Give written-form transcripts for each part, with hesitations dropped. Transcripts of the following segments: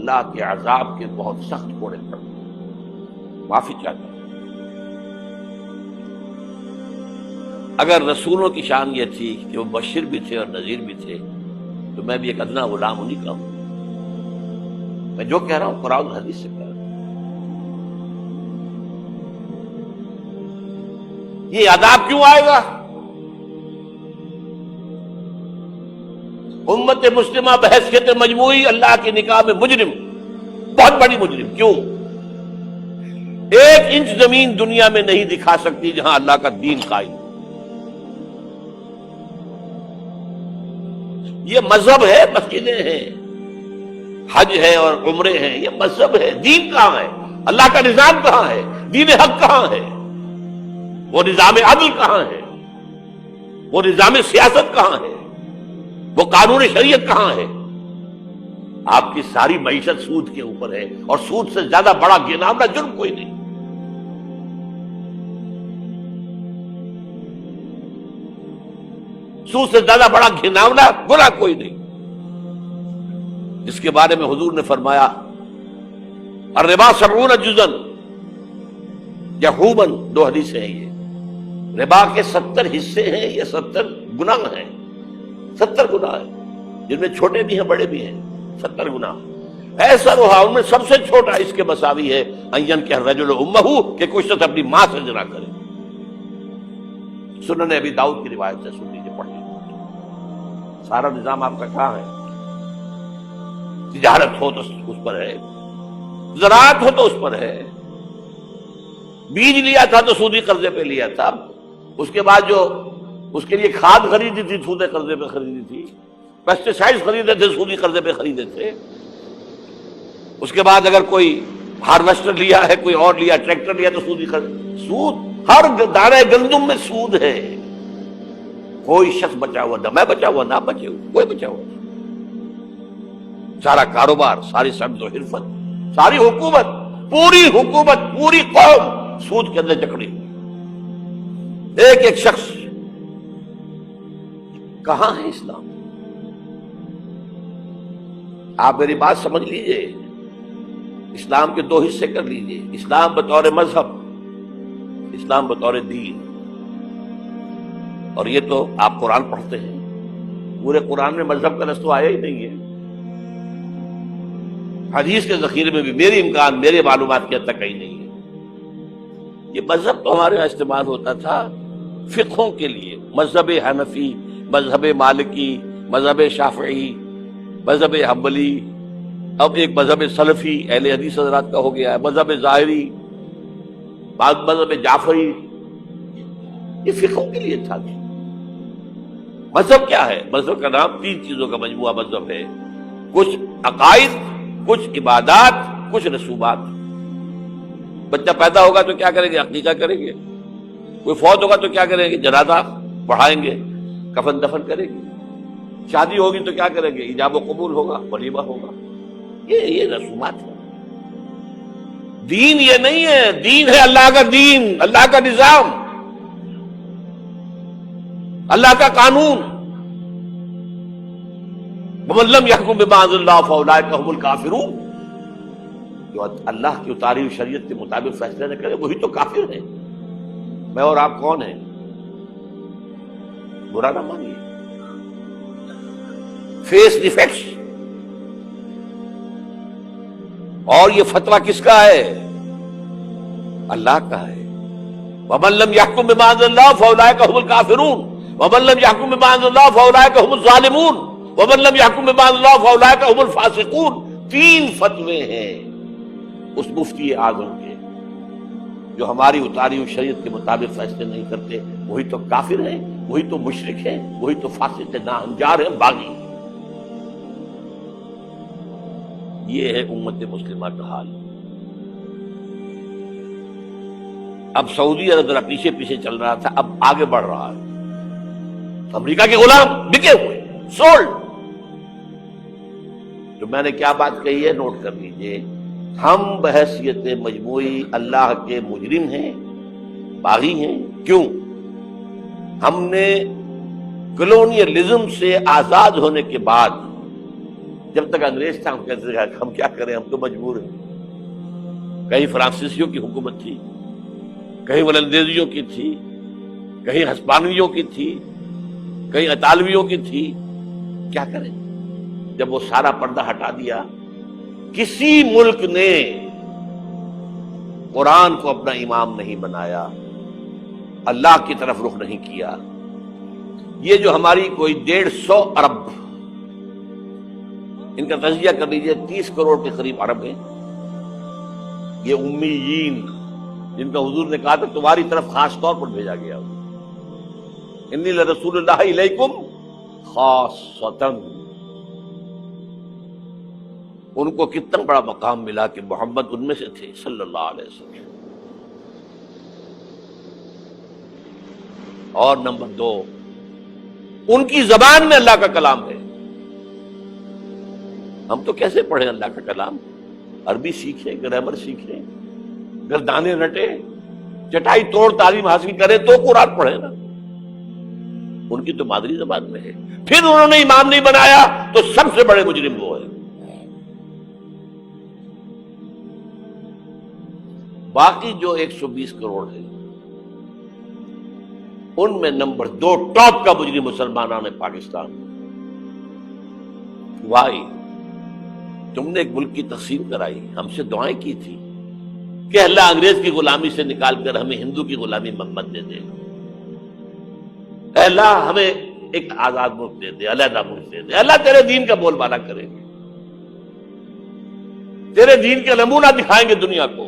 اللہ کے عذاب کے بہت سخت کوڑے پڑتے ہیں، معافی چاہتا ہوں۔ اگر رسولوں کی شان یہ تھی کہ وہ مبشر بھی تھے اور نذیر بھی تھے، تو میں بھی ایک ادنا غلام انہیں کا ہوں۔ میں جو کہہ رہا ہوں قرآن اور حدیث سے کہہ رہا ہوں۔ یہ عذاب کیوں آئے گا؟ امت مسلمہ بحیثیت مجموعی اللہ کی نگاہ میں مجرم، بہت بڑی مجرم۔ کیوں؟ ایک انچ زمین دنیا میں نہیں دکھا سکتی جہاں اللہ کا دین قائم۔ یہ مذہب ہے، مسجدیں ہیں، حج ہے اور عمرے ہیں، یہ مذہب ہے۔ دین کہاں ہے؟ اللہ کا نظام کہاں ہے؟ دین حق کہاں ہے؟ وہ نظام عدل کہاں ہے؟ وہ نظام سیاست کہاں ہے؟ وہ قانون شریعت کہاں ہے؟ آپ کی ساری معیشت سود کے اوپر ہے، اور سود سے زیادہ بڑا گناہگار جرم کوئی نہیں۔ سود سے زیادہ بڑا گھناؤنا گناہ کوئی نہیں، جس کے بارے میں حضور نے فرمایا الربا 70 جزءا یحوبا، 2 حدیثیں ہیں یہ۔ ربا کے 70 حصے ہیں، یہ 70 گناہ ہیں، 70 گناہ ہیں، جن میں چھوٹے بھی ہیں بڑے بھی ہیں، 70 گناہ۔ ایسا رہا ان میں سب سے چھوٹا اس کے مساوی ہے ان ينكح الرجل امہ، کہ کوئی شخص اپنی ماں سے زنا کرے۔ سنن ابی داؤد کی روایت ہے، سن لیجیے، پڑھ لیجیے۔ سارا نظام آپ کا کہاں ہے؟ تجارت ہو تو اس پر ہے، زراعت ہو تو اس پر ہے۔ بیج لیا تھا تو سودی قرضے پہ لیا تھا، اس کے بعد جو اس کے لیے کھاد خریدی تھی سودی قرضے پہ خریدی تھی، پیسٹی سائڈز خریدے تھے سودی قرضے پہ خریدے تھے۔ اس کے بعد اگر کوئی ہارویسٹر لیا ہے، کوئی اور لیا، ٹریکٹر لیا تو سودی قرض، سود ہر دانے گندم میں سود ہے۔ کوئی شخص بچا ہوا نہ، میں بچا ہوا نہ بچے ہوا، کوئی بچا ہوا۔ سارا کاروبار، ساری صنعت و حرفت، ساری حکومت، پوری حکومت، پوری قوم سود کے اندر جکڑی ہوئی۔ ایک ایک شخص۔ کہاں ہے اسلام؟ آپ میری بات سمجھ لیجئے، اسلام کے 2 حصے کر لیجئے، اسلام بطور مذہب، اسلام بطور دین۔ اور یہ تو آپ قرآن پڑھتے ہیں، پورے قرآن میں مذہب کا لفظ تو آیا ہی نہیں ہے۔ حدیث کے ذخیرے میں بھی میری امکان، میرے معلومات کی حد تک کہیں نہیں ہے۔ یہ مذہب تو ہمارے یہاں استعمال ہوتا تھا فقہوں کے لیے، مذہب حنفی، مذہب مالکی، مذہب شافعی، مذہب حنبلی، اب ایک مذہب سلفی اہل حدیث حضرات کا ہو گیا ہے، مذہب ظاہری، بعض مذہب جعفری۔ یہ فقہوں کے لیے تھا۔ مذہب کیا ہے؟ مذہب کا نام 3 چیزوں کا مجموعہ مذہب ہے، کچھ عقائد، کچھ عبادات، کچھ رسومات۔ بچہ پیدا ہوگا تو کیا کریں گے؟ عقیقہ کریں گے۔ کوئی فوت ہوگا تو کیا کریں گے؟ جنازہ پڑھائیں گے، کفن دفن کریں گے۔ شادی ہوگی تو کیا کریں گے؟ ایجاب و قبول ہوگا، ولیمہ ہوگا۔ یہ رسومات ہے۔ دین یہ نہیں ہے، دین ہے اللہ کا دین، اللہ کا نظام، اللہ کا قانون۔ وَمَن لَّمْ يَحْكُم بِمَا أَنزَلَ اللَّهُ فَأُولَٰئِكَ هُمُ الْكَافِرُونَ۔ جو اللہ کی اتاری ہوئی شریعت کے مطابق فیصلہ نہ کرے وہی تو کافر ہے۔ میں اور آپ کون ہیں؟ برا نہ مانیے۔ فیس دی فیکٹس۔ اور یہ فتویٰ کس کا ہے؟ اللہ کا ہے۔ وَمَن لَّمْ يَحْكُم بِمَا أَنزَلَ اللَّهُ فَأُولَٰئِكَ هُمُ الْكَافِرُونَ وَمَن لَّمْ يَحْكُم بِمَا أَنزَلَ اللَّهُ فَأُولَٰئِكَ هُمُ الظَّالِمُونَ وَمَن لَّمْ يَحْكُم بِمَا أَنزَلَ اللَّهُ فَأُولَٰئِكَ هُمُ الْفَاسِقُونَ۔ 3 فتوے ہیں اس مفتی اعظم کے، جو ہماری اتاری ہوئی شریعت کے مطابق فیصلے نہیں کرتے وہی تو کافر ہیں، وہی تو مشرک ہیں، وہی تو فاسق ناہنجار ہیں، باغی۔ یہ ہے امت مسلمہ کا حال۔ اب سعودی عرب ذرا پیچھے پیچھے چل رہا تھا، اب آگے بڑھ رہا ہے۔ امریکہ کے غلام بکے ہوئے، سولڈ۔ تو میں نے کیا بات کہی ہے نوٹ کر لیجئے، ہم بحیثیت مجموعی اللہ کے مجرم ہیں، باغی ہیں۔ کیوں؟ ہم نے کلونیلزم سے آزاد ہونے کے بعد جب تک انگریز تھا ہم کہتے تھے ہم کیا کریں، ہم تو مجبور ہیں۔ کہیں فرانسیسیوں کی حکومت تھی، کہیں ولندیزیوں کی تھی، کہیں ہسپانویوں کی تھی، کہیں اطالویوں کی تھی، کیا کریں؟ جب وہ سارا پردہ ہٹا دیا، کسی ملک نے قرآن کو اپنا امام نہیں بنایا، اللہ کی طرف رخ نہیں کیا۔ یہ جو ہماری کوئی 150 ارب، ان کا تجزیہ کر لیجئے، 30 کروڑ کے قریب عرب ہیں، یہ امیین جن کا حضور نے کہا تھا تمہاری طرف خاص طور پر بھیجا گیا، انی لرسول اللہ علیکم خاصۃً۔ ان کو کتنا بڑا مقام ملا کہ محمد ان میں سے تھے صلی اللہ علیہ وسلم۔ اور نمبر 2، ان کی زبان میں اللہ کا کلام ہے۔ ہم تو کیسے پڑھیں اللہ کا کلام؟ عربی سیکھیں، گرامر سیکھیں، گردانے رٹے، چٹائی توڑ تعلیم حاصل کرے تو قرآن پڑھے نا۔ ان کی تو مادری زبان میں ہے، پھر انہوں نے امام نہیں بنایا تو سب سے بڑے مجرم وہ ہے۔ باقی جو 120 کروڑ ہے ان میں نمبر 2 ٹاپ کا مجرم مسلمانان پاکستان۔ وائی تم نے ایک ملک کی تقسیم کرائی، ہم سے دعائیں کی تھی کہ اللہ انگریز کی غلامی سے نکال کر ہمیں ہندو کی غلامی محمد دے دے، اے اللہ ہمیں ایک آزاد ملک دے دے، علیحدہ ملک دے دے، اللہ تیرے دین کا بول بالا کریں گے، تیرے دین کا نمونہ دکھائیں گے دنیا کو۔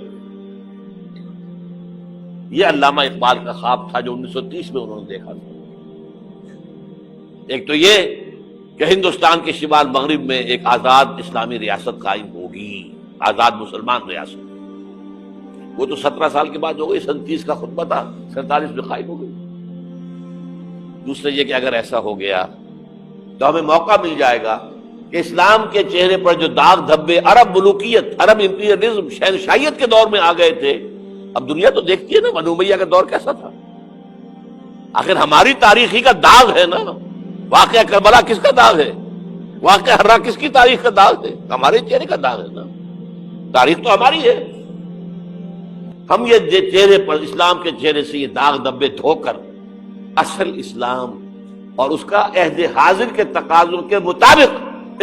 یہ علامہ اقبال کا خواب تھا جو 1930 میں انہوں نے دیکھا تھا۔ ایک تو یہ کہ ہندوستان کے شمال مغرب میں ایک آزاد اسلامی ریاست قائم ہوگی، آزاد مسلمان ریاست۔ وہ تو 17 سال کے بعد ہو گئی، 37 کا خطبہ تھا، 47 میں قائم ہو گئی۔ دوسرے یہ کہ اگر ایسا ہو گیا تو ہمیں موقع مل جائے گا کہ اسلام کے چہرے پر جو داغ دھبے عرب ملوکیت، عرب امپیریلزم، شہنشاہیت کے دور میں آ گئے تھے، اب دنیا تو دیکھتی ہے نا بنو امیہ کا دور کیسا تھا۔ آخر ہماری تاریخی کا داغ ہے نا، واقعہ کربلا کس کا داغ ہے، واقعہ ہررا کس کی تاریخ کا داغ ہے؟ ہمارے چہرے کا داغ ہے نا، تاریخ تو ہماری ہے۔ ہم یہ چہرے پر، اسلام کے چہرے سے یہ داغ دھبے دھو کر اصل اسلام اور اس کا عہد حاضر کے تقاضوں کے مطابق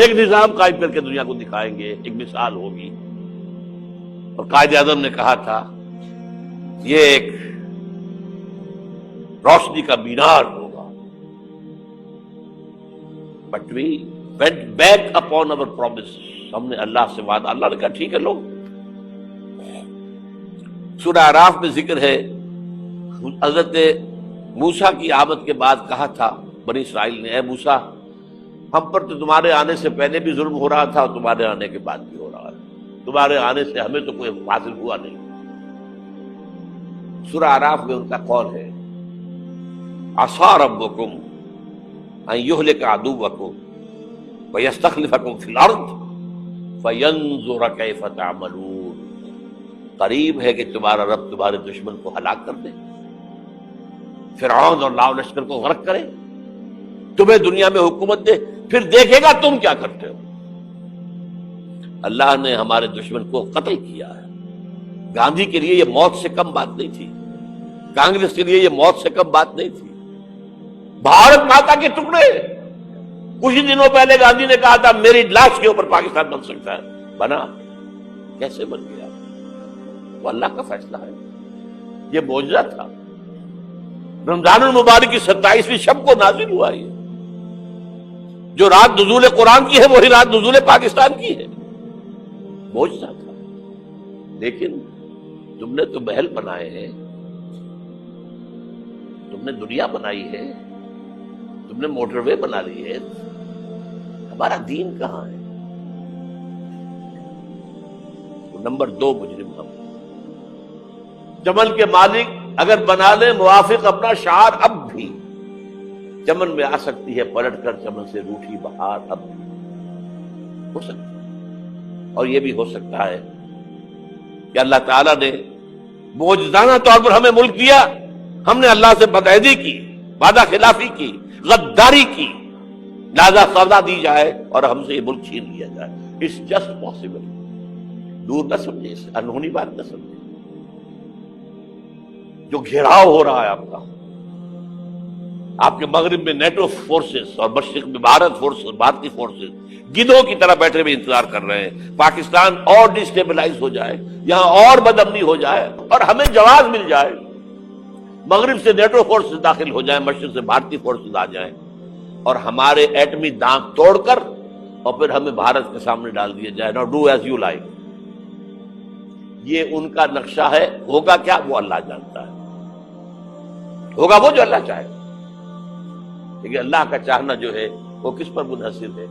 ایک نظام قائم کر کے دنیا کو دکھائیں گے، ایک مثال ہوگی۔ اور قائد اعظم نے کہا تھا یہ ایک روشنی کا مینار ہوگا۔ But we went back upon our promise، ہم نے اللہ سے وعدہ، اللہ نے کہا ٹھیک ہے لو۔ سورہ اعراف میں ذکر ہے حضرت موسیٰ کی آمد کے بعد کہا تھا بنی اسرائیل نے، اے موسیٰ ہم پر تو تمہارے آنے سے پہلے بھی ظلم ہو رہا تھا اور تمہارے آنے کے بعد بھی ہو رہا ہے، تمہارے آنے سے ہمیں تو کوئی حاصل ہوا نہیں۔ سورہ اعراف میں ان کا قول ہے عصا ربکم ان یہلک عدوکم ویستخلفکم فی الارض فینظر کیف تعملون۔ قریب ہے کہ تمہارا رب تمہارے دشمن کو ہلاک کر دے، فرعون اور لاؤ لشکر کو غرق کرے، تمہیں دنیا میں حکومت دے، پھر دیکھے گا تم کیا کرتے ہو۔ اللہ نے ہمارے دشمن کو قتل کیا ہے۔ گاندھی کے لیے یہ موت سے کم بات نہیں تھی، کانگریس کے لیے یہ موت سے کم بات نہیں تھی۔ بھارت ماتا کے ٹکڑے، کچھ ہی دنوں پہلے گاندھی نے کہا تھا میری لاش کے اوپر پاکستان بن سکتا ہے، بنا؟ کیسے بن گیا؟ وہ اللہ کا فیصلہ ہے، یہ معجزہ تھا۔ رمضان المبارک کی 27ویں شب کو نازل ہوا یہ، جو رات نزول قرآن کی ہے وہی رات نزول پاکستان کی ہے، معجزہ تھا۔ لیکن تم نے تو محل بنائے ہیں، تم نے دنیا بنائی ہے، تم نے موٹر وے بنا لی ہے، ہمارا دین کہاں ہے؟ نمبر 2 مجرم ہم۔ چمن کے مالک اگر بنا لے موافق اپنا شعار، اب بھی چمن میں آ سکتی ہے پلٹ کر چمن سے روٹھی بہار، اب ہو سکتا ہے۔ اور یہ بھی ہو سکتا ہے کہ اللہ تعالیٰ نے معجزانہ طور پر ہمیں ملک دیا، ہم نے اللہ سے بدعہدی کی، وعدہ خلافی کی، غداری کی، لہذا سزا دی جائے اور ہم سے یہ ملک چھین لیا جائے. It's just possible. دور نہ سمجھے، اس انہونی بات نہ سمجھے. جو گھیراؤ ہو رہا ہے آپ کے مغرب میں نیٹو فورسز اور مشرق میں بھارتی فورسز گدھوں کی طرح بیٹھے ہوئے انتظار کر رہے ہیں پاکستان اور ڈسٹیبلائز ہو جائے، یہاں اور بدامنی ہو جائے اور ہمیں جواز مل جائے، مغرب سے نیٹو فورسز داخل ہو جائیں، مشرق سے بھارتی فورسز آ جائیں اور ہمارے ایٹمی دانت توڑ کر اور پھر ہمیں بھارت کے سامنے ڈال دیا جائے. نو ڈو ایز یو لائک. یہ ان کا نقشہ ہے. ہوگا کیا وہ اللہ جانتا ہے. ہوگا وہ جو اللہ چاہے. لیکن اللہ کا چاہنا جو ہے وہ کس پر منحصر ہے؟